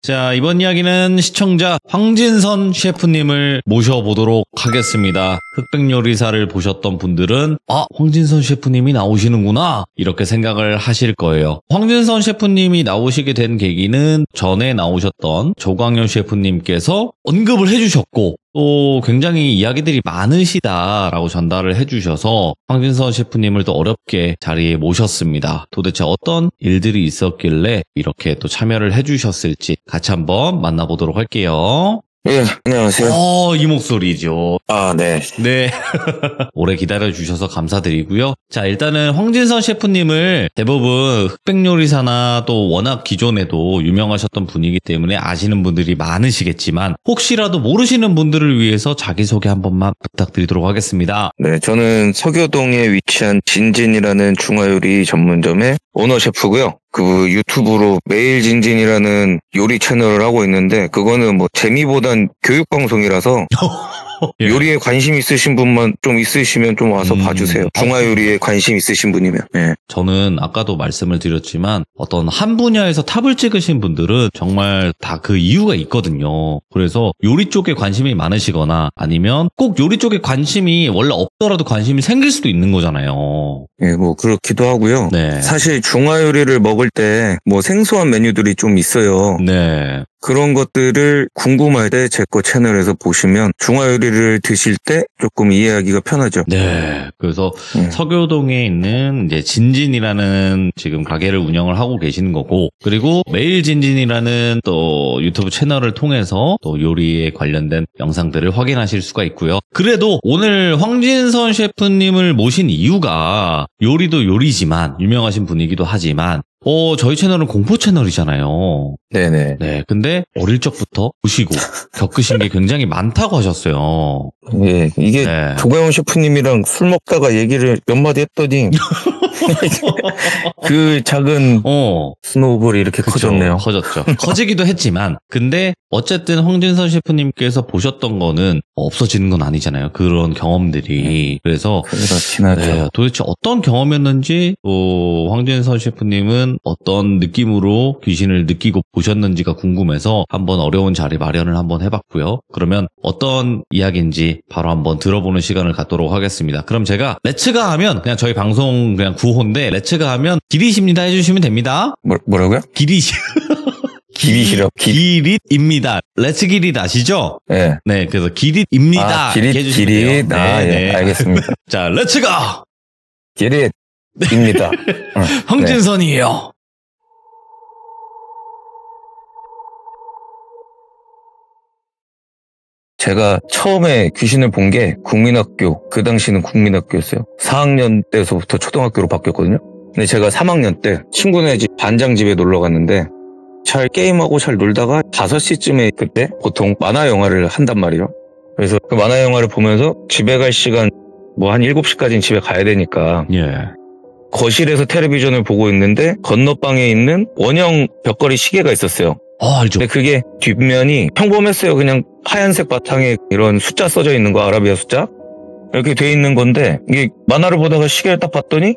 자, 이번 이야기는 시청자 황진선 셰프님을 모셔보도록 하겠습니다. 흑백요리사를 보셨던 분들은 황진선 셰프님이 나오시는구나 이렇게 생각을 하실 거예요. 황진선 셰프님이 나오시게 된 계기는 전에 나오셨던 조광현 셰프님께서 언급을 해주셨고 또 굉장히 이야기들이 많으시다라고 전달을 해주셔서 황진선 셰프님을 또 어렵게 자리에 모셨습니다. 도대체 어떤 일들이 있었길래 이렇게 또 참여를 해주셨을지 같이 한번 만나보도록 할게요. 예, 안녕하세요. 이 목소리죠. 네. 네. 오래 기다려주셔서 감사드리고요. 자, 일단은 황진선 셰프님을 대부분 흑백요리사나 또 워낙 기존에도 유명하셨던 분이기 때문에 아시는 분들이 많으시겠지만 혹시라도 모르시는 분들을 위해서 자기소개 한 번만 부탁드리도록 하겠습니다. 네, 저는 서교동에 위치한 진진이라는 중화요리 전문점의 오너 셰프고요. 그 유튜브로 매일진진이라는 요리 채널을 하고 있는데 그거는 뭐 재미보단 교육방송이라서 예. 요리에 관심 있으신 분만 좀 있으시면 좀 와서 봐주세요. 중화요리에 관심 있으신 분이면. 네. 저는 아까도 말씀을 드렸지만 어떤 한 분야에서 탑을 찍으신 분들은 정말 다 그 이유가 있거든요. 그래서 요리 쪽에 관심이 많으시거나 아니면 꼭 요리 쪽에 관심이 원래 없더라도 관심이 생길 수도 있는 거잖아요. 네, 뭐 그렇기도 하고요. 네. 사실 중화요리를 먹을 때 뭐 생소한 메뉴들이 좀 있어요. 네. 그런 것들을 궁금할 때 제 거 채널에서 보시면 중화요리를 드실 때 조금 이해하기가 편하죠. 네. 그래서 서교동에 있는 이제 진진이라는 지금 가게를 운영을 하고 계시는 거고, 그리고 매일진진이라는 또 유튜브 채널을 통해서 또 요리에 관련된 영상들을 확인하실 수가 있고요. 그래도 오늘 황진선 셰프님을 모신 이유가 요리도 요리지만 유명하신 분이기도 하지만 저희 채널은 공포 채널이잖아요. 네네. 네, 근데 어릴 적부터 보시고 겪으신 게 굉장히 많다고 하셨어요. 예, 이게 네. 조광현 셰프님이랑 술 먹다가 얘기를 몇 마디 했더니 그 작은 스노우볼이 이렇게 그쵸, 커졌네요. 커졌죠. 커지기도 했지만 근데 어쨌든 황진선 셰프님께서 보셨던 거는 없어지는 건 아니잖아요. 그런 경험들이. 그래서 그렇긴 하죠. 네, 도대체 어떤 경험이었는지 황진선 셰프님은 어떤 느낌으로 귀신을 느끼고 보셨는지가 궁금해서 한번 어려운 자리 마련을 한번 해봤고요. 그러면 어떤 이야기인지 바로 한번 들어보는 시간을 갖도록 하겠습니다. 그럼 제가 레츠가 하면 그냥 저희 방송 그냥 구호인데 레츠가 하면 기릿입니다 해주시면 됩니다. 뭐라고요? 기릿이 기릿이요? 기릿입니다. 레츠 기릿 아시죠? 네. 네, 그래서 기릿입니다. 기릿, 해주시면 돼요. 기릿. 예, 알겠습니다. 자, 렛츠가! 기릿입니다. 황진선이에요. 제가 처음에 귀신을 본 게 국민학교, 그 당시는 국민학교였어요. 4학년 때서부터 초등학교로 바뀌었거든요. 근데 제가 3학년 때 친구네 집 반장 집에 놀러 갔는데 잘 게임하고 잘 놀다가 5시쯤에 그때 보통 만화 영화를 한단 말이에요. 그래서 그 만화 영화를 보면서 집에 갈 시간 뭐 한 7시까지는 집에 가야 되니까 예. 거실에서 텔레비전을 보고 있는데 건너방에 있는 원형 벽걸이 시계가 있었어요. 알죠. 근데 그게 뒷면이 평범했어요. 그냥 하얀색 바탕에 이런 숫자 써져 있는 거, 아라비아 숫자 이렇게 돼 있는 건데 이게 만화를 보다가 시계를 딱 봤더니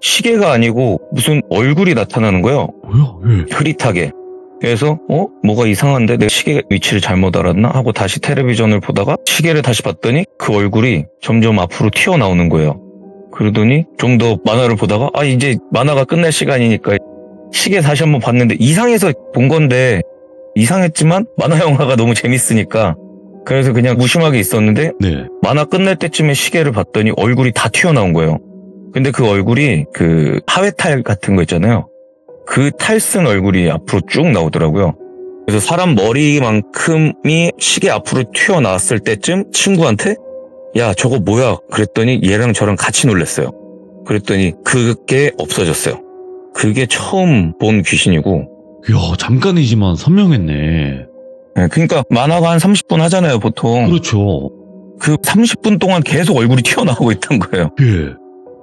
시계가 아니고 무슨 얼굴이 나타나는 거예요. 뭐야? 예. 흐릿하게. 그래서 뭐가 이상한데 내가 시계 위치를 잘못 알았나 하고 다시 텔레비전을 보다가 시계를 다시 봤더니 그 얼굴이 점점 앞으로 튀어나오는 거예요. 그러더니 좀 더 만화를 보다가 이제 만화가 끝날 시간이니까 시계 다시 한번 봤는데 이상해서 본 건데 이상했지만 만화 영화가 너무 재밌으니까 그래서 그냥 무심하게 있었는데 네. 만화 끝날 때쯤에 시계를 봤더니 얼굴이 다 튀어나온 거예요. 근데 그 얼굴이 그 하회탈 같은 거 있잖아요. 그 탈 쓴 얼굴이 앞으로 쭉 나오더라고요. 그래서 사람 머리만큼이 시계 앞으로 튀어나왔을 때쯤 친구한테 야 저거 뭐야 그랬더니 얘랑 저랑 같이 놀랐어요. 그랬더니 그게 없어졌어요. 그게 처음 본 귀신이고. 이야, 잠깐이지만 선명했네. 네, 그러니까 만화가 한 30분 하잖아요 보통. 그렇죠. 그 30분 동안 계속 얼굴이 튀어나오고 있던 거예요. 예.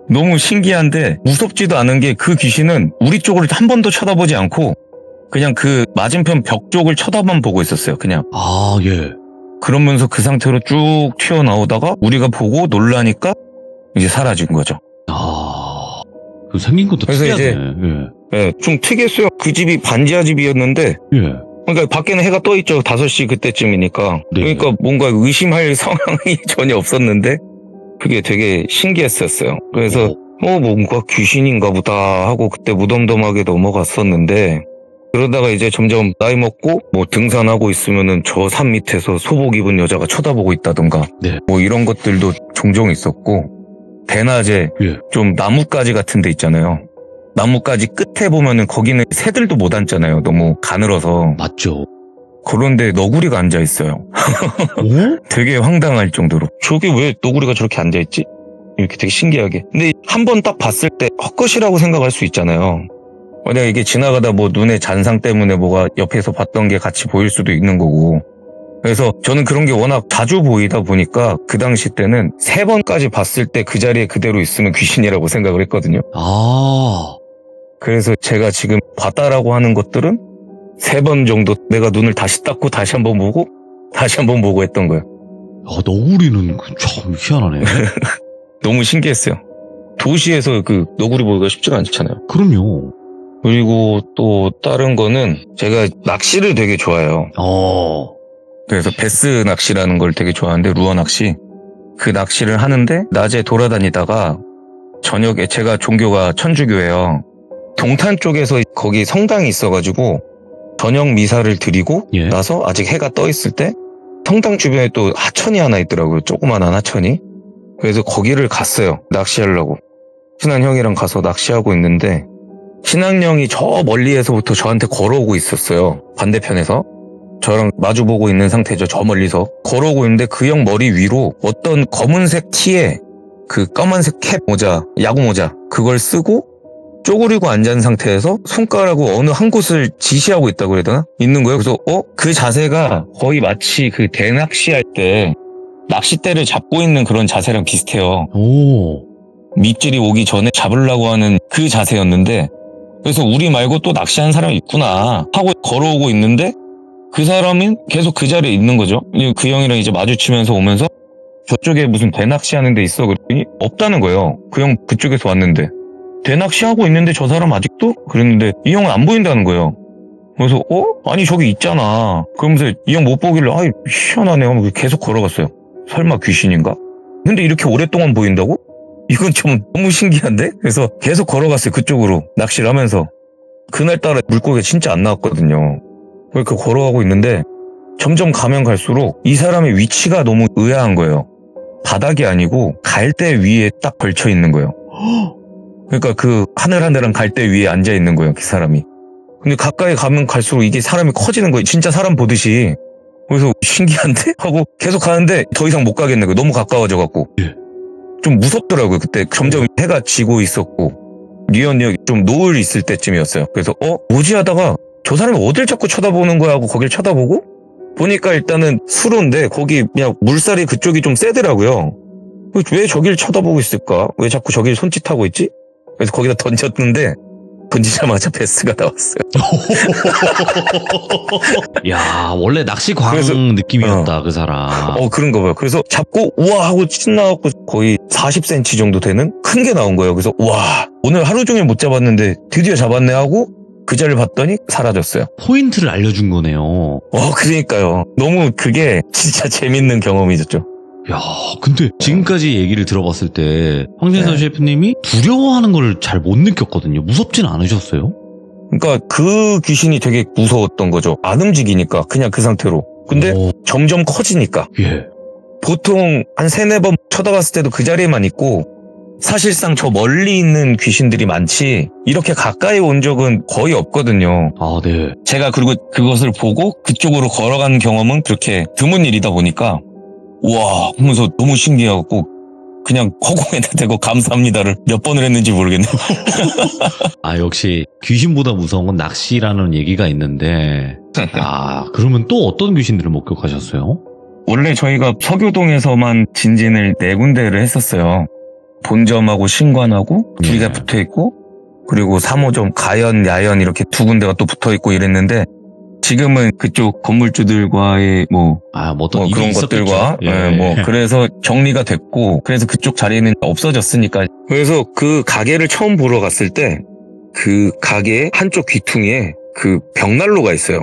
너무 신기한데 무섭지도 않은 게 그 귀신은 우리 쪽을 한 번도 쳐다보지 않고 그냥 그 맞은편 벽 쪽을 쳐다만 보고 있었어요. 그냥. 예. 그러면서 그 상태로 쭉 튀어나오다가 우리가 보고 놀라니까 이제 사라진 거죠. 그 생긴 것도 그래서 특이하네. 이제 좀 특이했어요. 그 집이 반지하 집이었는데 예. 그러니까 밖에는 해가 떠 있죠. 5시 그때쯤이니까. 네. 그러니까 뭔가 의심할 상황이 전혀 없었는데 그게 되게 신기했었어요. 그래서 뭔가 귀신인가 보다 하고 그때 무덤덤하게 넘어갔었는데 그러다가 이제 점점 나이 먹고 뭐 등산하고 있으면은 저 산 밑에서 소복 입은 여자가 쳐다보고 있다던가 네. 뭐 이런 것들도 종종 있었고 대낮에 예. 좀 나뭇가지 같은 데 있잖아요. 나뭇가지 끝에 보면은 거기는 새들도 못 앉잖아요. 너무 가늘어서. 맞죠. 그런데 너구리가 앉아 있어요. 오? 되게 황당할 정도로. 저게 왜 너구리가 저렇게 앉아 있지? 이렇게 되게 신기하게. 근데 한 번 딱 봤을 때 헛것이라고 생각할 수 있잖아요. 만약에 이게 지나가다 뭐 눈의 잔상 때문에 뭐가 옆에서 봤던 게 같이 보일 수도 있는 거고. 그래서 저는 그런 게 워낙 자주 보이다 보니까 그 당시 때는 3번까지 봤을 때 그 자리에 그대로 있으면 귀신이라고 생각을 했거든요. 아. 그래서 제가 지금 봤다라고 하는 것들은 3번 정도 내가 눈을 다시 닦고 다시 한번 보고 다시 한번 보고 했던 거예요. 너구리는 참 희한하네. 너무 신기했어요. 도시에서 그 너구리 보기가 쉽지가 않잖아요. 그럼요. 그리고 또 다른 거는 제가 낚시를 되게 좋아해요. 그래서 베스 낚시라는 걸 되게 좋아하는데 루어 낚시. 그 낚시를 하는데 낮에 돌아다니다가 저녁에 제가 종교가 천주교예요. 동탄 쪽에서 거기 성당이 있어가지고 저녁 미사를 드리고 예. 나서 아직 해가 떠 있을 때 성당 주변에 또 하천이 하나 있더라고요. 조그만한 하천이. 그래서 거기를 갔어요. 낚시하려고. 친한 형이랑 가서 낚시하고 있는데 친한 형이 저 멀리에서부터 저한테 걸어오고 있었어요. 반대편에서. 저랑 마주보고 있는 상태죠. 저 멀리서. 걸어오고 있는데 그 형 머리 위로 어떤 검은색 티에 그 까만색 캡 모자, 야구 모자 그걸 쓰고 쪼그리고 앉은 상태에서 손가락으로 어느 한 곳을 지시하고 있다고 그래야 되나? 있는 거예요. 그래서 그 자세가 거의 마치 그 대낚시할 때 낚싯대를 잡고 있는 그런 자세랑 비슷해요. 오. 밑줄이 오기 전에 잡으려고 하는 그 자세였는데 그래서 우리 말고 또 낚시하는 사람이 있구나 하고 걸어오고 있는데 그 사람은 계속 그 자리에 있는 거죠. 그 형이랑 이제 마주치면서 오면서 저쪽에 무슨 대낚시하는 데 있어 그랬더니 없다는 거예요. 그 형 그쪽에서 왔는데 대낚시하고 있는데 저 사람 아직도? 그랬는데 이 형은 안 보인다는 거예요. 그래서 아니 저기 있잖아. 그러면서 이 형 못 보길래 아이 희한하네 하고 계속 걸어갔어요. 설마 귀신인가? 근데 이렇게 오랫동안 보인다고? 이건 좀 너무 신기한데? 그래서 계속 걸어갔어요. 그쪽으로 낚시를 하면서. 그날따라 물고기가 진짜 안 나왔거든요. 그렇게 걸어가고 있는데 점점 가면 갈수록 이 사람의 위치가 너무 의아한 거예요. 바닥이 아니고 갈대 위에 딱 걸쳐 있는 거예요. 그러니까 그 하늘하늘한 갈대 위에 앉아 있는 거예요. 그 사람이. 근데 가까이 가면 갈수록 이게 사람이 커지는 거예요. 진짜 사람 보듯이. 그래서 신기한데? 하고 계속 가는데 더 이상 못 가겠는 거예요. 너무 가까워져 갖고. 예. 좀 무섭더라고요. 그때 점점 해가 지고 있었고 뉘엿뉘엿 좀 노을 있을 때쯤이었어요. 그래서 뭐지 하다가 저 사람이 어딜 자꾸 쳐다보는 거야 하고 거길 쳐다보고 보니까 일단은 수로인데 거기 그냥 물살이 그쪽이 좀 세더라고요. 왜 저길 쳐다보고 있을까? 왜 자꾸 저길 손짓하고 있지? 그래서 거기다 던졌는데 던지자마자 베스가 나왔어요. 야, 원래 낚시광 그래서, 느낌이었다, 그 사람. 그런가 봐요. 그래서 잡고 우와 하고 신나갖고 거의 40cm 정도 되는 큰 게 나온 거예요. 그래서 와 오늘 하루 종일 못 잡았는데 드디어 잡았네 하고 그 자리를 봤더니 사라졌어요. 포인트를 알려준 거네요. 그러니까요. 너무 그게 진짜 재밌는 경험이었죠. 야, 근데 지금까지 얘기를 들어봤을 때 황진선 셰프님이 두려워하는 걸 잘 못 느꼈거든요. 무섭진 않으셨어요? 그러니까 그 귀신이 되게 무서웠던 거죠. 안 움직이니까 그냥 그 상태로. 근데 점점 커지니까. 예. 보통 한 3-4번 쳐다봤을 때도 그 자리에만 있고 사실상 저 멀리 있는 귀신들이 많지 이렇게 가까이 온 적은 거의 없거든요. 아, 네. 제가 그리고 그것을 보고 그쪽으로 걸어간 경험은 그렇게 드문 일이다 보니까 와 하면서 너무 신기해갖고 그냥 허공에다 대고 감사합니다를 몇 번을 했는지 모르겠네요. 아, 역시 귀신보다 무서운 건 낚시라는 얘기가 있는데 그러면 또 어떤 귀신들을 목격하셨어요? 원래 저희가 서교동에서만 진진을 4군데를 했었어요. 본점하고 신관하고 2개 붙어있고 그리고 3호점 가연, 야연 이렇게 2군데가 또 붙어있고 이랬는데 지금은 그쪽 건물주들과의 어떤 그런 것들과 그래서 정리가 됐고 그래서 그쪽 자리는 없어졌으니까 그래서 그 가게를 처음 보러 갔을 때 그 가게 한쪽 귀퉁이에 그 벽난로가 있어요.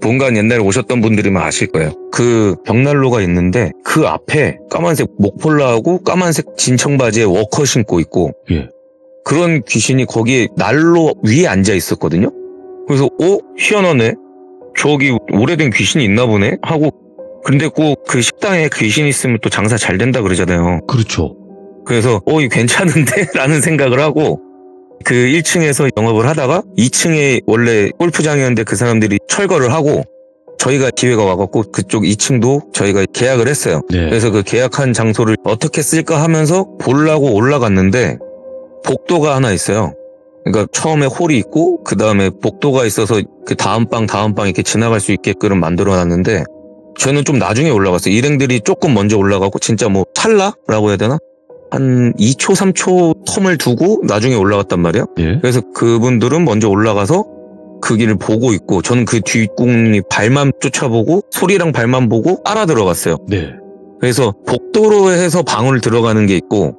본관 옛날에 오셨던 분들이면 아실 거예요. 그 벽난로가 있는데 그 앞에 까만색 목폴라하고 까만색 진청 바지에 워커 신고 있고 예. 그런 귀신이 거기에 난로 위에 앉아 있었거든요. 그래서 희한하네. 저기 오래된 귀신이 있나 보네 하고 근데 꼭 그 식당에 귀신 있으면 또 장사 잘 된다 그러잖아요. 그렇죠. 그래서 이거 괜찮은데? 라는 생각을 하고 그 1층에서 영업을 하다가 2층에 원래 골프장이었는데 그 사람들이 철거를 하고 저희가 기회가 와갖고 그쪽 2층도 저희가 계약을 했어요. 네. 그래서 그 계약한 장소를 어떻게 쓸까 하면서 보려고 올라갔는데 복도가 하나 있어요. 그러니까 처음에 홀이 있고 그 다음에 복도가 있어서 그 다음 방 이렇게 지나갈 수 있게끔 만들어놨는데 저는 좀 나중에 올라갔어요. 일행들이 조금 먼저 올라가고 진짜 뭐 찰나라고 해야 되나? 한 2초, 3초 텀을 두고 나중에 올라갔단 말이에요. 네. 그래서 그분들은 먼저 올라가서 그 길을 보고 있고 저는 그 뒷궁이 발만 쫓아보고 소리랑 발만 보고 따라 들어갔어요. 네. 그래서 복도로 해서 방을 들어가는 게 있고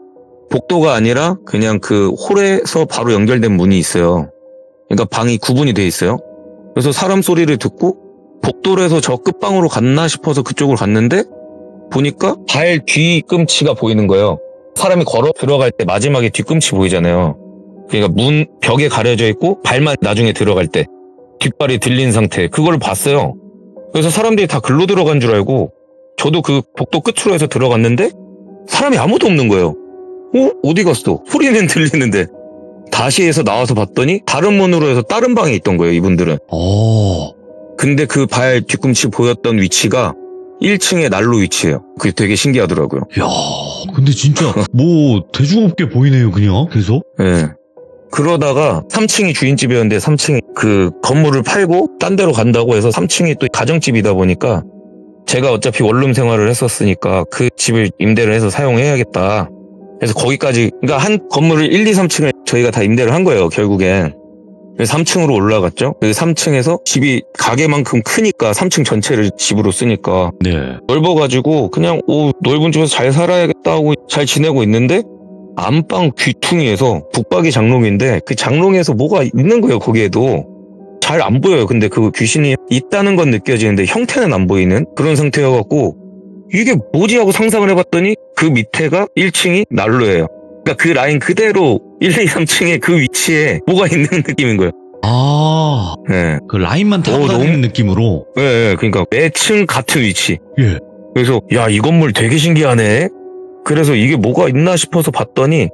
복도가 아니라 그냥 그 홀에서 바로 연결된 문이 있어요. 그러니까 방이 구분이 돼 있어요. 그래서 사람 소리를 듣고 복도로 해서 저 끝방으로 갔나 싶어서 그쪽으로 갔는데 보니까 발 뒤꿈치가 보이는 거예요. 사람이 걸어 들어갈 때 마지막에 뒤꿈치 보이잖아요. 그러니까 문 벽에 가려져 있고 발만 나중에 들어갈 때 뒷발이 들린 상태 그걸 봤어요. 그래서 사람들이 다 글로 들어간 줄 알고 저도 그 복도 끝으로 해서 들어갔는데 사람이 아무도 없는 거예요. 어디 갔어? 소리는 들리는데 다시 해서 나와서 봤더니 다른 문으로 해서 다른 방에 있던 거예요. 이분들은. 근데 그 발 뒤꿈치 보였던 위치가 1층의 난로 위치예요. 그게 되게 신기하더라고요. 야, 근데 진짜 뭐 대중업계 보이네요, 그냥 계속. 네. 그러다가 3층이 주인집이었는데 3층이 그 건물을 팔고 딴 데로 간다고 해서 3층이 또 가정집이다 보니까 제가 어차피 원룸 생활을 했었으니까 그 집을 임대를 해서 사용해야겠다. 그래서 거기까지 그러니까 한 건물을 1, 2, 3층을 저희가 다 임대를 한 거예요, 결국엔. 그래서 3층으로 올라갔죠. 그래서 3층에서 집이 가게만큼 크니까 3층 전체를 집으로 쓰니까 네. 넓어가지고 그냥 넓은 집에서 잘 살아야겠다 하고 잘 지내고 있는데 안방 귀퉁이에서 북박이 장롱인데 그 장롱에서 뭐가 있는 거예요. 거기에도 잘 안 보여요. 근데 그 귀신이 있다는 건 느껴지는데 형태는 안 보이는 그런 상태여갖고 이게 뭐지 하고 상상을 해봤더니 그 밑에가 1층이 난로예요. 그러니까 그 라인 그대로 1, 2, 3층에 그 위치에 뭐가 있는 느낌인 거예요. 아, 네. 그 라인만 타고 다니는 느낌으로. 네, 그러니까 매층 같은 위치. 예. 그래서 야, 이 건물 되게 신기하네. 그래서 이게 뭐가 있나 싶어서 봤더니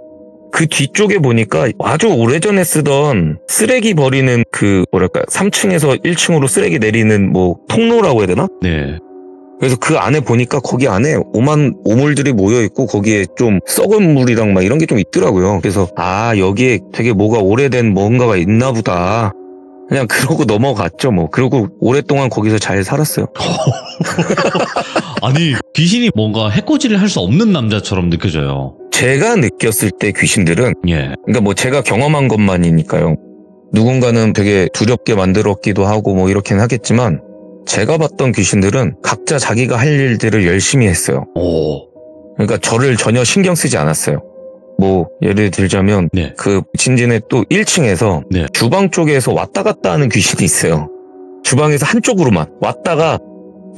그 뒤쪽에 보니까 아주 오래전에 쓰던 쓰레기 버리는 그 뭐랄까 3층에서 1층으로 쓰레기 내리는 뭐 통로라고 해야 되나? 네. 그래서 그 안에 보니까 거기 안에 오만 오물들이 모여있고 거기에 좀 썩은 물이랑 막 이런 게 좀 있더라고요. 그래서 여기에 되게 뭐가 오래된 뭔가가 있나 보다. 그냥 그러고 넘어갔죠 뭐. 그리고 오랫동안 거기서 잘 살았어요. 아니 귀신이 뭔가 해코지를 할 수 없는 남자처럼 느껴져요. 제가 느꼈을 때 귀신들은 예. 그러니까 뭐 제가 경험한 것만이니까요. 누군가는 되게 두렵게 만들었기도 하고 뭐 이렇긴 하겠지만 제가 봤던 귀신들은 각자 자기가 할 일들을 열심히 했어요. 오. 그러니까 저를 전혀 신경 쓰지 않았어요. 뭐 예를 들자면 네. 그 진진의 또 1층에서 네. 주방 쪽에서 왔다 갔다 하는 귀신이 있어요. 주방에서 한쪽으로만 왔다가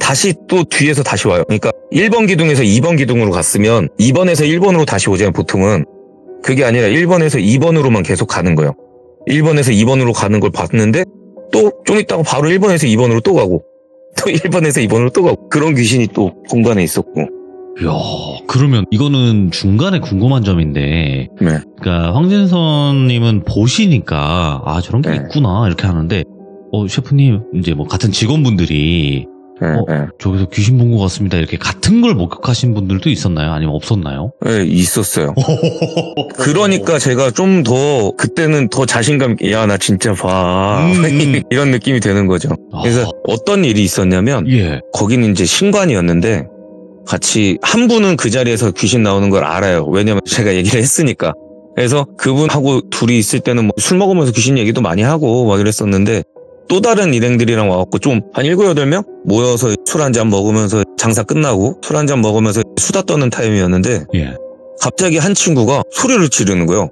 다시 또 뒤에서 다시 와요. 그러니까 1번 기둥에서 2번 기둥으로 갔으면 2번에서 1번으로 다시 오잖아요. 보통은. 그게 아니라 1번에서 2번으로만 계속 가는 거예요. 1번에서 2번으로 가는 걸 봤는데 또 좀 있다가 바로 1번에서 2번으로 또 가고 또 1번에서 2번으로 또 가고 그런 귀신이 또 공간에 있었고. 이야, 그러면 이거는 중간에 궁금한 점인데, 네. 그러니까 황진선님은 보시니까 저런 게 네. 있구나 이렇게 하는데, 셰프님 이제 뭐 같은 직원분들이 네. 저기서 귀신 본 것 같습니다 이렇게 같은 걸 목격하신 분들도 있었나요? 아니면 없었나요? 네, 있었어요. 그러니까 제가 좀 더 그때는 더 자신감 야 나 진짜 봐 이런 느낌이 드는 거죠. 그래서 어떤 일이 있었냐면 예. 거기는 이제 신관이었는데 같이 한 분은 그 자리에서 귀신 나오는 걸 알아요. 왜냐면 제가 얘기를 했으니까. 그래서 그분하고 둘이 있을 때는 뭐 술 먹으면서 귀신 얘기도 많이 하고 막 이랬었는데 또 다른 일행들이랑 와갖고 좀 한 7, 8명 모여서 술 한잔 먹으면서 장사 끝나고 술 한잔 먹으면서 수다 떠는 타임이었는데 예. 갑자기 한 친구가 소리를 지르는 거예요.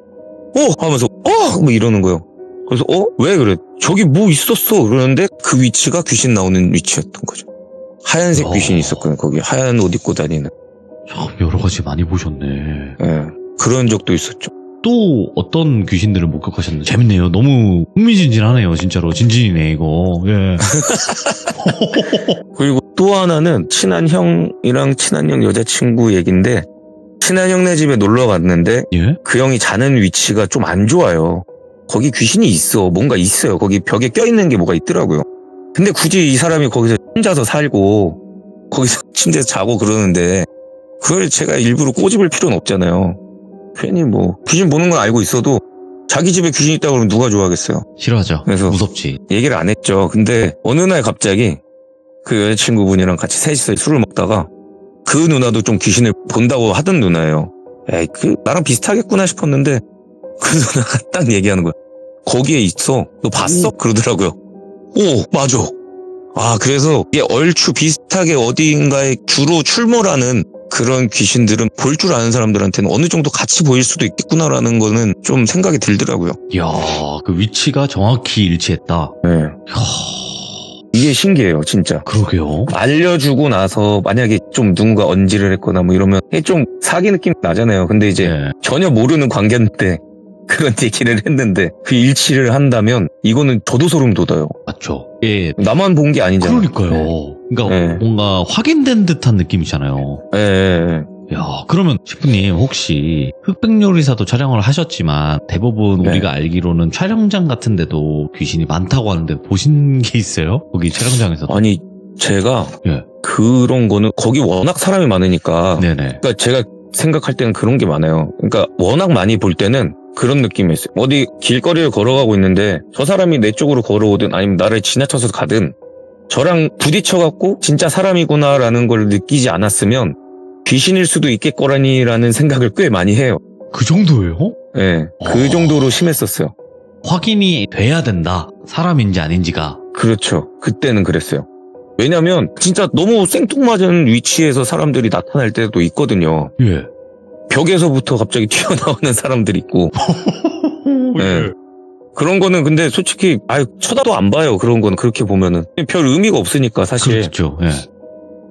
하면서 뭐 이러는 거예요. 그래서 왜 그래? 저기 뭐 있었어? 그러는데 그 위치가 귀신 나오는 위치였던 거죠. 하얀색 귀신이 있었거든요. 거기 하얀 옷 입고 다니는. 참 여러 가지 많이 보셨네. 예, 그런 적도 있었죠. 또 어떤 귀신들을 목격하셨나요? 재밌네요. 너무 흥미진진하네요. 진짜로 진진이네 이거. 예. 그리고 또 하나는 친한 형이랑 친한 형 여자친구 얘기인데, 친한 형네 집에 놀러 갔는데 예? 그 형이 자는 위치가 좀 안 좋아요. 거기 귀신이 있어. 뭔가 있어요. 거기 벽에 껴있는 게 뭐가 있더라고요. 근데 굳이 이 사람이 거기서 혼자서 살고 거기서 침대에서 자고 그러는데 그걸 제가 일부러 꼬집을 필요는 없잖아요. 괜히 뭐 귀신 보는 건 알고 있어도 자기 집에 귀신 있다고 그러면 누가 좋아하겠어요. 싫어하죠. 그래서 무섭지. 얘기를 안 했죠. 근데 어느 날 갑자기 그 여자친구분이랑 같이 셋이서 술을 먹다가 그 누나도 좀 귀신을 본다고 하던 누나예요. 에이, 나랑 비슷하겠구나 싶었는데 그 누나가 딱 얘기하는 거야. 거기에 있어. 너 봤어? 그러더라고요. 오, 맞아. 아, 그래서 이게 얼추 비슷하게 어딘가에 주로 출몰하는 그런 귀신들은 볼 줄 아는 사람들한테는 어느 정도 같이 보일 수도 있겠구나라는 거는 좀 생각이 들더라고요. 이야, 그 위치가 정확히 일치했다. 네. 이야, 이게 신기해요, 진짜. 그러게요. 알려주고 나서 만약에 좀 누군가 언지를 했거나 뭐 이러면 이게 좀 사기 느낌 나잖아요. 근데 이제 예. 전혀 모르는 관계인데 그런 얘기를 했는데 그 일치를 한다면 이거는 저도 소름 돋아요. 맞죠. 예. 나만 본 게 아니잖아요. 그러니까요. 그러니까 네. 뭔가 확인된 듯한 느낌이잖아요. 예, 예, 야, 그러면 셰프님 혹시 흑백요리사도 촬영을 하셨지만 대부분 네. 우리가 알기로는 촬영장 같은 데도 귀신이 많다고 하는데 보신 게 있어요? 거기 촬영장에서도? 아니 제가 예. 그런 거는 거기 워낙 사람이 많으니까 네네. 그러니까 제가 생각할 때는 그런 게 많아요. 그러니까 워낙 많이 볼 때는 그런 느낌이 있어요. 어디 길거리를 걸어가고 있는데 저 사람이 내 쪽으로 걸어오든 아니면 나를 지나쳐서 가든 저랑 부딪혀갖고 진짜 사람이구나라는 걸 느끼지 않았으면 귀신일 수도 있겠거라니라는 생각을 꽤 많이 해요. 그 정도예요? 예, 그 정도로 심했었어요. 확인이 돼야 된다. 사람인지 아닌지가. 그렇죠. 그때는 그랬어요. 왜냐면 진짜 너무 생뚱맞은 위치에서 사람들이 나타날 때도 있거든요. 예. 벽에서부터 갑자기 튀어나오는 사람들이 있고. 예. 그런 거는 근데 솔직히 쳐다도 안 봐요. 그런 거는 그렇게 보면은 별 의미가 없으니까 사실. 그렇죠. 예.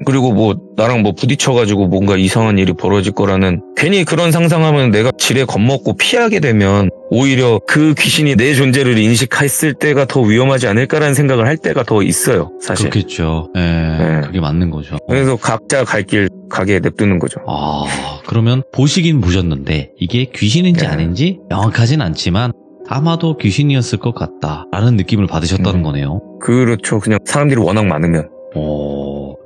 그리고 뭐 나랑 뭐 부딪혀가지고 뭔가 이상한 일이 벌어질 거라는 괜히 그런 상상하면 내가 지레 겁먹고 피하게 되면 오히려 그 귀신이 내 존재를 인식했을 때가 더 위험하지 않을까라는 생각을 할 때가 더 있어요. 사실. 그렇겠죠. 예. 네. 그게 맞는 거죠. 그래서 각자 갈 길 가게 냅두는 거죠. 아, 그러면 보시긴 보셨는데 이게 귀신인지 네. 아닌지 명확하진 않지만 아마도 귀신이었을 것 같다라는 느낌을 받으셨다는 거네요. 그렇죠. 그냥 사람들이 워낙 많으면.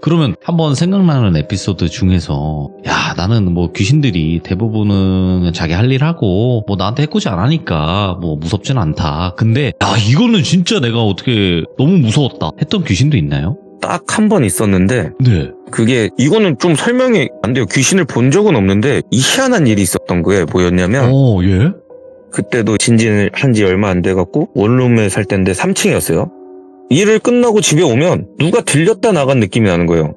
그러면 한번 생각나는 에피소드 중에서 야, 나는 뭐 귀신들이 대부분은 자기 할 일 하고 뭐 나한테 해코지 안 하니까 뭐 무섭진 않다. 근데 야, 이거는 진짜 내가 어떻게 너무 무서웠다 했던 귀신도 있나요? 딱 한 번 있었는데 네. 그게 이거는 좀 설명이 안 돼요. 귀신을 본 적은 없는데 이 희한한 일이 있었던 거예요. 뭐였냐면 예? 그때도 진진을 한 지 얼마 안 돼갖고 원룸에 살 때인데 3층이었어요. 일을 끝나고 집에 오면 누가 들렸다 나간 느낌이 나는 거예요.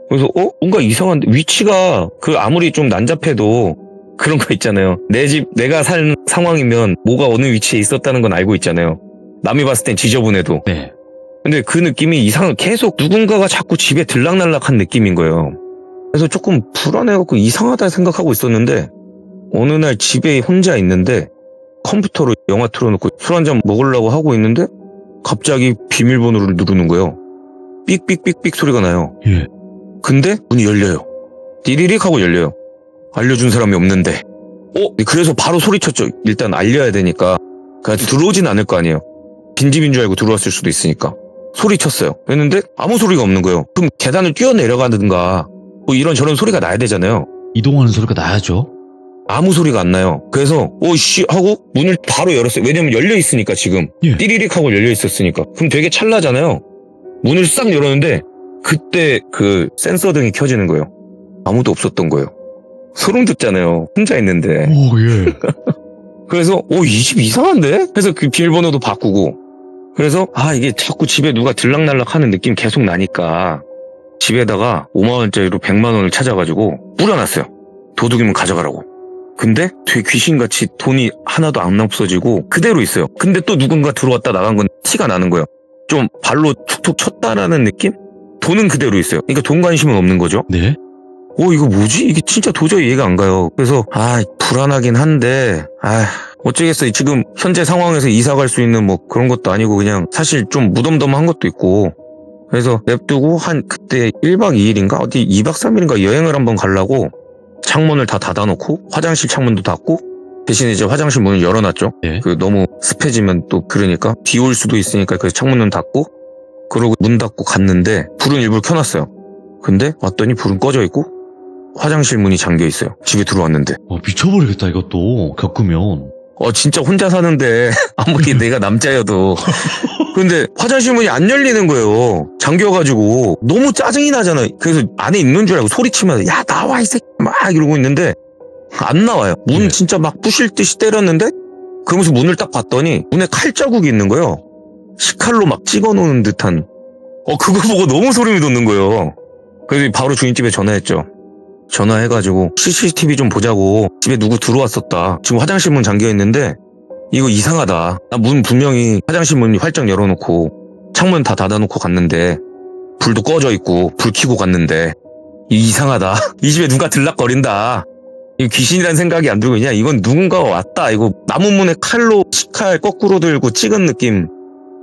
그래서 뭔가 이상한데 위치가 아무리 좀 난잡해도 그런 거 있잖아요. 내 집 내가 산 상황이면 뭐가 어느 위치에 있었다는 건 알고 있잖아요. 남이 봤을 땐 지저분해도. 네. 근데 그 느낌이 계속 누군가가 자꾸 집에 들락날락한 느낌인 거예요. 그래서 조금 불안해갖고 이상하다 생각하고 있었는데 어느 날 집에 혼자 있는데 컴퓨터로 영화 틀어놓고 술 한잔 먹으려고 하고 있는데 갑자기 비밀번호를 누르는 거예요. 삑삑삑삑 소리가 나요. 예. 근데 문이 열려요. 띠리릭 하고 열려요. 알려준 사람이 없는데. 그래서 바로 소리쳤죠. 일단 알려야 되니까. 그냥 들어오진 않을 거 아니에요. 빈집인 줄 알고 들어왔을 수도 있으니까. 소리쳤어요. 그랬는데 아무 소리가 없는 거예요. 그럼 계단을 뛰어내려가든가 뭐 이런저런 소리가 나야 되잖아요. 이동하는 소리가 나야죠. 아무 소리가 안 나요. 그래서 씨 하고 문을 바로 열었어요. 왜냐면 열려 있으니까 지금. 예. 띠리릭 하고 열려 있었으니까. 그럼 되게 찰나잖아요. 문을 싹 열었는데 그때 그 센서 등이 켜지는 거예요. 아무도 없었던 거예요. 소름 돋잖아요. 혼자 있는데. 예. 그래서 이 집 이상한데? 해서 그 비밀번호도 바꾸고. 그래서 이게 자꾸 집에 누가 들락날락 하는 느낌 계속 나니까 집에다가 5만 원짜리로 100만 원을 찾아가지고 뿌려놨어요. 도둑이면 가져가라고. 근데 되게 귀신같이 돈이 하나도 안 없어지고 그대로 있어요. 근데 또 누군가 들어왔다 나간 건 티가 나는 거예요. 좀 발로 툭툭 쳤다라는 느낌? 돈은 그대로 있어요. 그러니까 돈 관심은 없는 거죠. 네? 이거 뭐지? 이게 진짜 도저히 이해가 안 가요. 그래서 불안하긴 한데 어쩌겠어요. 지금 현재 상황에서 이사 갈 수 있는 뭐 그런 것도 아니고 그냥 사실 좀 무덤덤한 것도 있고 그래서 냅두고 한 그때 1박 2일인가 어디 2박 3일인가 여행을 한번 가려고 창문을 다 닫아놓고 화장실 창문도 닫고 대신에 이제 화장실 문을 열어놨죠. 네. 너무 습해지면 또 그러니까 비 올 수도 있으니까 그래서 창문은 닫고 그러고 문 닫고 갔는데 불은 일부러 켜놨어요. 근데 왔더니 불은 꺼져 있고 화장실 문이 잠겨 있어요. 집에 들어왔는데. 미쳐버리겠다 이것도 겪으면. 진짜 혼자 사는데 아무리 내가 남자여도 근데 화장실 문이 안 열리는 거예요. 잠겨가지고 너무 짜증이 나잖아요. 그래서 안에 있는 줄 알고 소리치면서 야 나와 이 새끼 막 이러고 있는데 안 나와요. 문 네. 진짜 막 부실 듯이 때렸는데 그러면서 문을 딱 봤더니 문에 칼자국이 있는 거예요. 식칼로 막 찍어놓은 듯한 그거 보고 너무 소름이 돋는 거예요. 그래서 바로 주인집에 전화했죠. 전화해가지고 CCTV 좀 보자고 집에 누구 들어왔었다. 지금 화장실 문 잠겨있는데 이거 이상하다. 나 문 분명히 화장실 문 활짝 열어놓고 창문 다 닫아놓고 갔는데 불도 꺼져 있고 불 켜고 갔는데 이상하다. 이 집에 누가 들락거린다. 이거 귀신이란 생각이 안 들고 그냥 이건 누군가가 왔다. 이거 나무 문에 칼로 식칼 거꾸로 들고 찍은 느낌.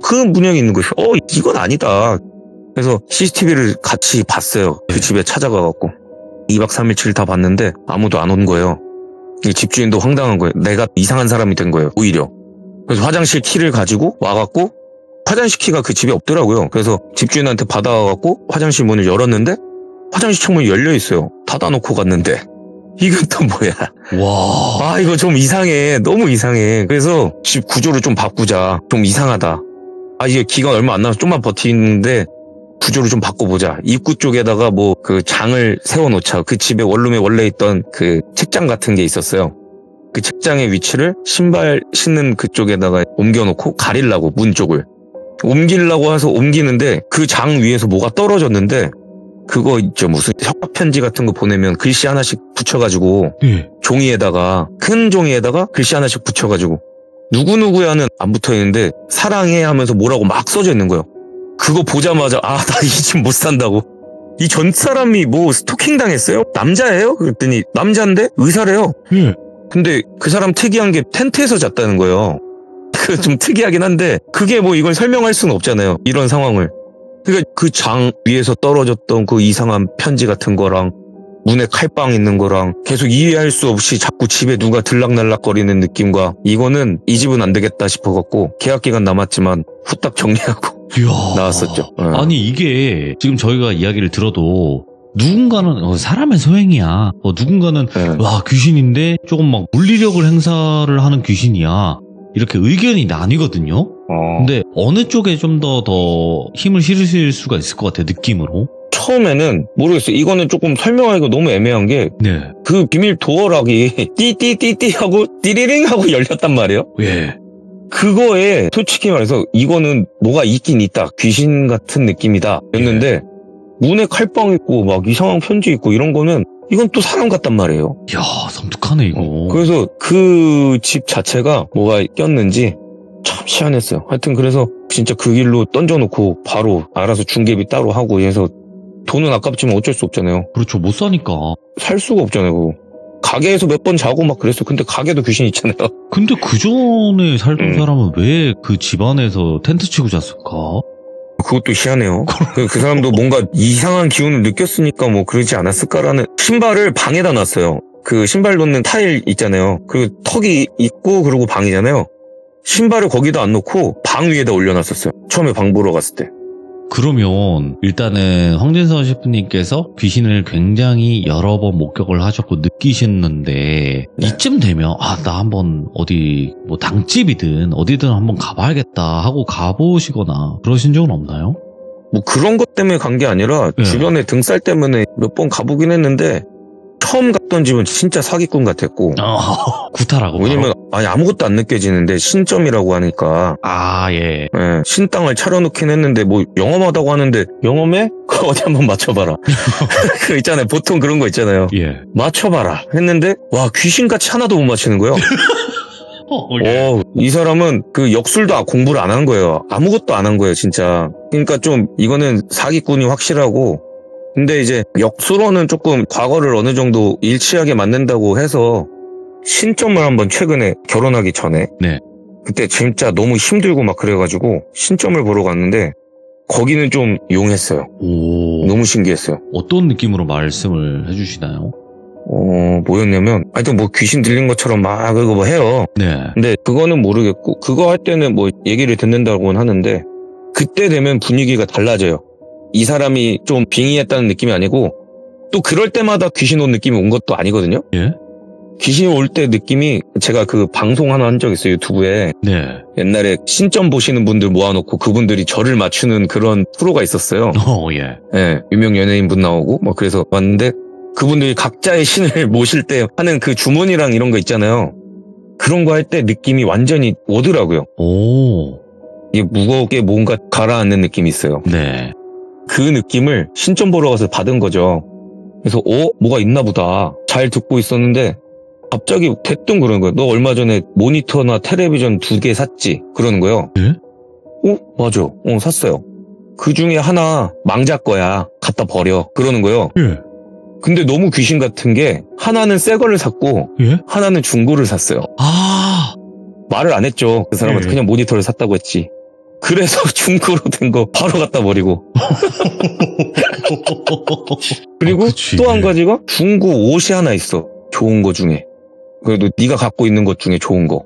그 문양이 있는 거예요. 이건 아니다. 그래서 CCTV를 같이 봤어요. 그 집에 찾아가갖고 2박 3일치를 다 봤는데 아무도 안 온 거예요. 이 집주인도 황당한 거예요. 내가 이상한 사람이 된 거예요. 오히려. 그래서 화장실 키를 가지고 와갖고 화장실 키가 그 집에 없더라고요. 그래서 집주인한테 받아와갖고 화장실 문을 열었는데 화장실 창문이 열려있어요. 닫아놓고 갔는데 이건 또 뭐야. 와. 이거 좀 이상해. 너무 이상해. 그래서 집 구조를 좀 바꾸자. 좀 이상하다. 이게 기간 얼마 안 남아서 좀만 버티는데 구조를 좀 바꿔보자. 입구 쪽에다가 뭐 그 장을 세워놓자. 그 집에 원룸에 원래 있던 그 책장 같은 게 있었어요. 그 책장의 위치를 신발 신는 그쪽에다가 옮겨놓고 가리려고 문 쪽을. 옮기려고 해서 옮기는데 그 장 위에서 뭐가 떨어졌는데 그거 있죠. 무슨 협박 편지 같은 거 보내면 글씨 하나씩 붙여가지고 네. 종이에다가 큰 종이에다가 글씨 하나씩 붙여가지고 누구누구야는 안 붙어있는데 사랑해 하면서 뭐라고 막 써져 있는 거예요. 그거 보자마자 나 이 집 못 산다고. 이 전 사람이 뭐 스토킹 당했어요? 남자예요? 그랬더니 남자인데 의사래요. 예. 근데 그 사람 특이한 게 텐트에서 잤다는 거예요. 그 좀 특이하긴 한데 그게 뭐 이걸 설명할 수는 없잖아요. 이런 상황을. 그러니까 그 장 위에서 떨어졌던 그 이상한 편지 같은 거랑 문에 칼빵 있는 거랑 계속 이해할 수 없이 자꾸 집에 누가 들락날락거리는 느낌과 이거는 이 집은 안 되겠다 싶어갖고 계약 기간 남았지만 후딱 정리하고 이야. 나왔었죠. 아니 이게 지금 저희가 이야기를 들어도 누군가는 사람의 소행이야. 누군가는 와 귀신인데 조금 막 물리력을 행사를 하는 귀신이야. 이렇게 의견이 나뉘거든요. 근데 어느 쪽에 좀 더 힘을 실으실 수가 있을 것 같아요. 느낌으로. 처음에는 모르겠어요. 이거는 조금 설명하기가 너무 애매한 게 네. 그 비밀 도어락이 띠띠띠띠 하고 띠리링 하고 열렸단 말이에요. 예. 그거에 솔직히 말해서 이거는 뭐가 있긴 있다. 귀신 같은 느낌이다. 였는데 문에 칼빵 있고 막 이상한 편지 있고 이런 거는 이건 또 사람 같단 말이에요. 이야 섬뜩하네 이거. 그래서 그 집 자체가 뭐가 꼈는지 참 희한했어요. 하여튼 그래서 진짜 그 길로 던져놓고 바로 알아서 중개비 따로 하고 해서 돈은 아깝지만 어쩔 수 없잖아요. 그렇죠. 못 사니까. 살 수가 없잖아요. 그거. 가게에서 몇 번 자고 막 그랬어. 근데 가게도 귀신 있잖아요. 근데 그 전에 살던 사람은 왜 그 집안에서 텐트 치고 잤을까? 그것도 희한해요. 그 사람도 뭔가 이상한 기운을 느꼈으니까 뭐 그러지 않았을까라는. 신발을 방에다 놨어요. 그 신발 놓는 타일 있잖아요. 그리고 턱이 있고 그리고 방이잖아요. 신발을 거기다 안 놓고 방 위에다 올려놨었어요. 처음에 방 보러 갔을 때. 그러면 일단은 황진선 셰프님께서 귀신을 굉장히 여러 번 목격을 하셨고 느끼셨는데 이쯤 되면 나 한번 어디 뭐 당집이든 어디든 한번 가봐야겠다 하고 가보시거나 그러신 적은 없나요? 뭐 그런 것 때문에 간 게 아니라 주변에 등살 때문에 몇 번 가보긴 했는데 처음 갔던 집은 진짜 사기꾼 같았고. 구타라고. 왜냐면 아니 아무것도 안 느껴지는데 신점이라고 하니까. 예. 예, 신땅을 차려놓긴 했는데 뭐 영험하다고 하는데 영험해? 그거 어디 한번 맞춰봐라. 그 있잖아요. 보통 그런 거 있잖아요. 예. 맞춰봐라 했는데 와 귀신같이 하나도 못 맞히는 거예요. 예. 이 사람은 그 역술도 공부를 안 한 거예요. 아무것도 안 한 거예요, 진짜. 그러니까 좀 이거는 사기꾼이 확실하고. 근데 이제 역술로는 조금 과거를 어느 정도 일치하게 만든다고 해서 신점을 한번 최근에 결혼하기 전에. 네. 그때 진짜 너무 힘들고 막 그래가지고 신점을 보러 갔는데 거기는 좀 용했어요. 오. 너무 신기했어요. 어떤 느낌으로 말씀을 해주시나요? 뭐였냐면, 하여튼 뭐 귀신 들린 것처럼 막 그거 뭐 해요. 네. 근데 그거는 모르겠고, 그거 할 때는 뭐 얘기를 듣는다고는 하는데, 그때 되면 분위기가 달라져요. 이 사람이 좀 빙의했다는 느낌이 아니고, 또 그럴 때마다 귀신 온 느낌이 온 것도 아니거든요? 예? 귀신 올 때 느낌이, 제가 그 방송 하나 한 적 있어요, 유튜브에. 네. 옛날에 신점 보시는 분들 모아놓고 그분들이 저를 맞추는 그런 프로가 있었어요. 예. 예, 유명 연예인 분 나오고, 뭐 그래서 왔는데, 그분들이 각자의 신을 모실 때 하는 그 주문이랑 이런 거 있잖아요. 그런 거 할 때 느낌이 완전히 오더라고요. 오. 이게 무겁게 뭔가 가라앉는 느낌이 있어요. 네. 그 느낌을 신점 보러 가서 받은 거죠. 그래서 뭐가 있나 보다. 잘 듣고 있었는데 갑자기 대뜸 그러는 거예요. 너 얼마 전에 모니터나 텔레비전 2개 샀지? 그러는 거예요. 예? 맞아. 샀어요. 그 중에 하나 망자 거야. 갖다 버려. 그러는 거예요. 예. 근데 너무 귀신 같은 게 하나는 새 거를 샀고 예? 하나는 중고를 샀어요. 말을 안 했죠. 그 사람한테 예. 그냥 모니터를 샀다고 했지. 그래서 중고로 된 거 바로 갖다 버리고. 그리고 그치. 또 한 가지가 중고 옷이 하나 있어. 좋은 거 중에. 그래도 네가 갖고 있는 것 중에 좋은 거.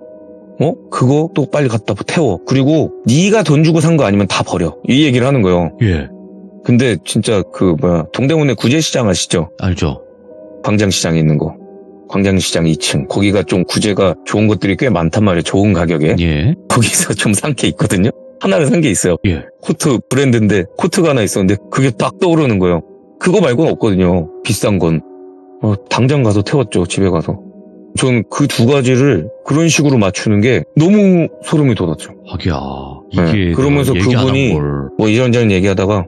그거 또 빨리 갖다 태워. 그리고 네가 돈 주고 산 거 아니면 다 버려. 이 얘기를 하는 거예요. 예. 근데 진짜 동대문에 구제시장 아시죠? 알죠. 광장시장에 있는 거. 광장시장 2층. 거기가 좀 구제가 좋은 것들이 꽤 많단 말이에요. 좋은 가격에. 예. 거기서 좀 산 게 있거든요. 하나를 산 게 있어요. 예. 코트 브랜드인데 코트가 하나 있었는데 그게 딱 떠오르는 거예요. 그거 말고는 없거든요. 비싼 건. 당장 가서 태웠죠. 집에 가서. 전 그 두 가지를 그런 식으로 맞추는 게 너무 소름이 돋았죠. 하기야. 이게 네. 그러면서 얘기 안 그분이 한 걸. 뭐 이런저런 얘기하다가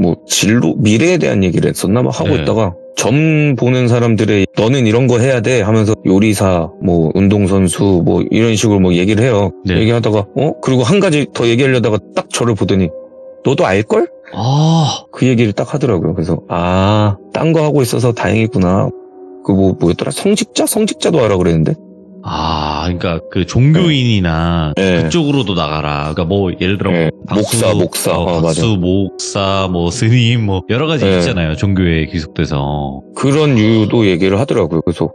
뭐 진로 미래에 대한 얘기를 했었나 막 하고 네. 있다가 점 보는 사람들의 너는 이런 거 해야 돼 하면서 요리사 뭐 운동선수 뭐 이런 식으로 뭐 얘기를 해요. 네. 얘기하다가 그리고 한 가지 더 얘기하려다가 딱 저를 보더니 너도 알걸? 그 얘기를 딱 하더라고요. 그래서 딴 거 하고 있어서 다행이구나. 그 뭐였더라? 성직자도 하라 그랬는데. 그러니까 그 종교인이나 네. 그쪽으로도 나가라. 그러니까 뭐 예를 들어 네. 박수, 목사. 박수, 맞아. 목사, 뭐 스님, 뭐 여러 가지 네. 있잖아요. 종교에 귀속돼서. 그런 이유도 얘기를 하더라고요. 그래서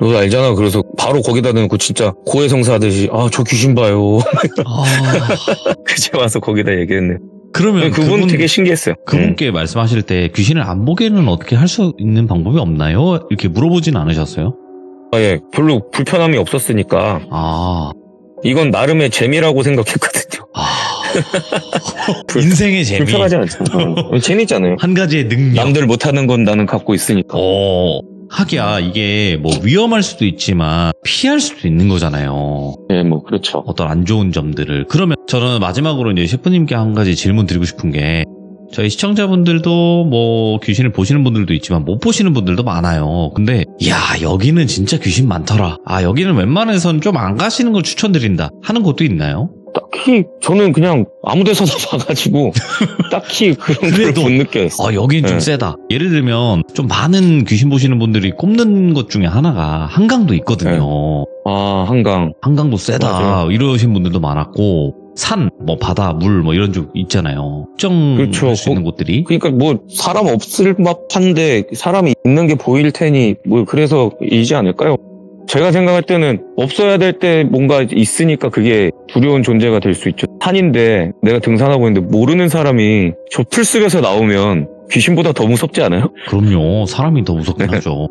너도 알잖아. 그래서 바로 거기다 대놓고 진짜 고해성사 하듯이 저 귀신 봐요. 그제 와서 거기다 얘기했네. 그러면 그분 되게 신기했어요. 그분께 말씀하실 때 귀신을 안 보게는 어떻게 할 수 있는 방법이 없나요? 이렇게 물어보진 않으셨어요? 예, 별로 불편함이 없었으니까 이건 나름의 재미라고 생각했거든요. 인생의 재미. 불편하지 않잖아요. 재밌잖아요. 한 가지의 능력. 남들 못하는 건 나는 갖고 있으니까. 하기야 이게 뭐 위험할 수도 있지만 피할 수도 있는 거잖아요. 네, 뭐 그렇죠. 어떤 안 좋은 점들을. 그러면 저는 마지막으로 이제 셰프님께 한 가지 질문 드리고 싶은 게 저희 시청자분들도 뭐 귀신을 보시는 분들도 있지만 못 보시는 분들도 많아요. 근데 여기는 진짜 귀신 많더라. 여기는 웬만해선 좀 안 가시는 걸 추천드린다 하는 곳도 있나요? 딱히 저는 그냥 아무 데서나 봐가지고 딱히 그런 걸 못 느꼈어요. 여긴 좀 세다. 예를 들면 좀 많은 귀신 보시는 분들이 꼽는 것 중에 하나가 한강도 있거든요. 한강. 한강도 세다. 맞아요. 이러신 분들도 많았고 산, 뭐 바다, 물 뭐 이런 쪽 있잖아요. 그렇죠. 할수 있는 곳들이. 그러니까 뭐 사람 없을 법한데 사람이 있는 게 보일 테니 뭐 그래서 이지 않을까요? 제가 생각할 때는 없어야 될 때 뭔가 있으니까 그게 두려운 존재가 될 수 있죠. 산인데 내가 등산하고 있는데 모르는 사람이 저 풀숲에서 나오면 귀신보다 더 무섭지 않아요? 그럼요. 사람이 더 무섭긴 하죠.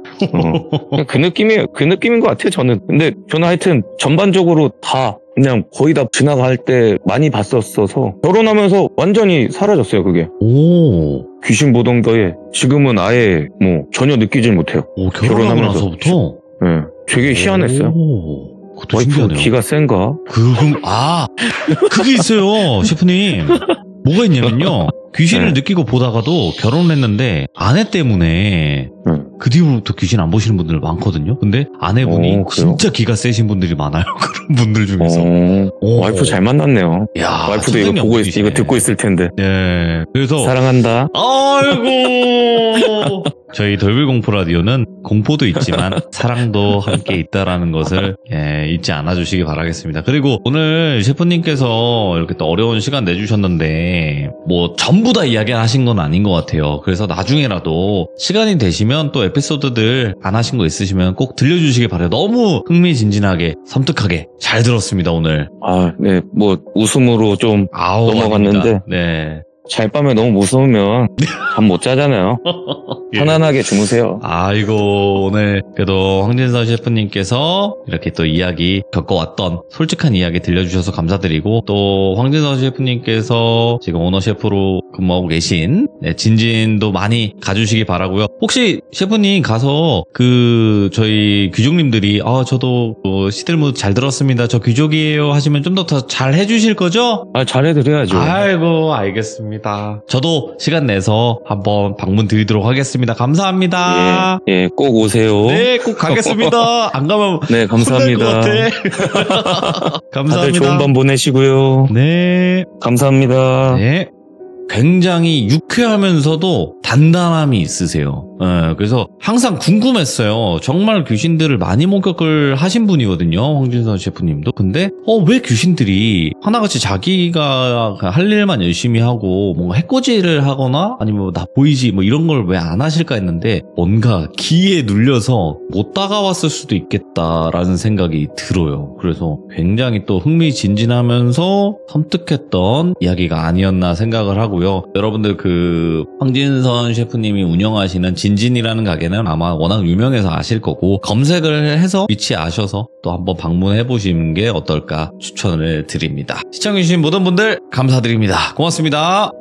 그냥 그 느낌인 것 같아요, 저는. 근데 저는 하여튼 전반적으로 다 그냥 거의 다 지나갈 때 많이 봤었어서 결혼하면서 완전히 사라졌어요, 그게. 오, 귀신 보던 거에 지금은 아예 뭐 전혀 느끼질 못해요. 오 결혼하고 결혼하면서. 나서부터? 예, 되게 희한했어요. 오, 그것도 와이프 신기하네요. 기가 센가? 그게 있어요, 셰프님. 뭐가 있냐면요. 귀신을 네. 느끼고 보다가도 결혼을 했는데 아내 때문에 그 뒤로부터 귀신 안 보시는 분들 많거든요. 근데 아내분이 오, 그래요? 진짜 기가 세신 분들이 많아요. 그런 분들 중에서. 오. 와이프 잘 만났네요. 야, 와이프도 이거 보고 이거 듣고 있을 텐데. 네. 그래서 사랑한다. 아이고. 저희 돌빌공포 라디오는 공포도 있지만 사랑도 함께 있다라는 것을 잊지 않아 주시기 바라겠습니다. 그리고 오늘 셰프님께서 이렇게 또 어려운 시간 내주셨는데 뭐 전부 다 이야기하신 건 아닌 것 같아요. 그래서 나중에라도 시간이 되시면 또 에피소드들 안 하신 거 있으시면 꼭 들려주시기 바라요. 너무 흥미진진하게 섬뜩하게 잘 들었습니다 오늘. 아, 네, 뭐 웃음으로 좀 넘어갔는데. 아닙니다. 네. 잘 밤에 너무 무서우면 잠 못 자잖아요. 예. 편안하게 주무세요. 아이고 오늘 그래도 황진선 셰프님께서 이렇게 또 이야기 겪어왔던 솔직한 이야기 들려주셔서 감사드리고 또 황진선 셰프님께서 지금 오너 셰프로 근무하고 계신 진진도 많이 가주시기 바라고요. 혹시 셰프님 가서 그 저희 귀족님들이 저도 시들무 잘 들었습니다. 저 귀족이에요 하시면 좀 더 잘 해주실 거죠? 아, 잘해드려야죠. 아이고 알겠습니다. 저도 시간 내서 한번 방문 드리도록 하겠습니다. 감사합니다. 예, 꼭 오세요. 네, 꼭 가겠습니다. 안 가면 네, 감사합니다. 혼날 것 같아. 감사합니다. 다들 좋은 밤 보내시고요. 네. 감사합니다. 네. 굉장히 유쾌하면서도 단단함이 있으세요. 그래서 항상 궁금했어요. 정말 귀신들을 많이 목격을 하신 분이거든요. 황진선 셰프님도. 근데 왜 귀신들이 하나같이 자기가 할 일만 열심히 하고 뭔가 해코지를 하거나 아니면 나 보이지 뭐 이런 걸 왜 안 하실까 했는데 뭔가 기에 눌려서 못 다가왔을 수도 있겠다라는 생각이 들어요. 그래서 굉장히 또 흥미진진하면서 섬뜩했던 이야기가 아니었나 생각을 하고요. 여러분들 그 황진선 셰프님이 운영하시는 진진이라는 가게는 아마 워낙 유명해서 아실 거고 검색을 해서 위치 아셔서 또 한번 방문해 보시는 게 어떨까 추천을 드립니다. 시청해주신 모든 분들 감사드립니다. 고맙습니다.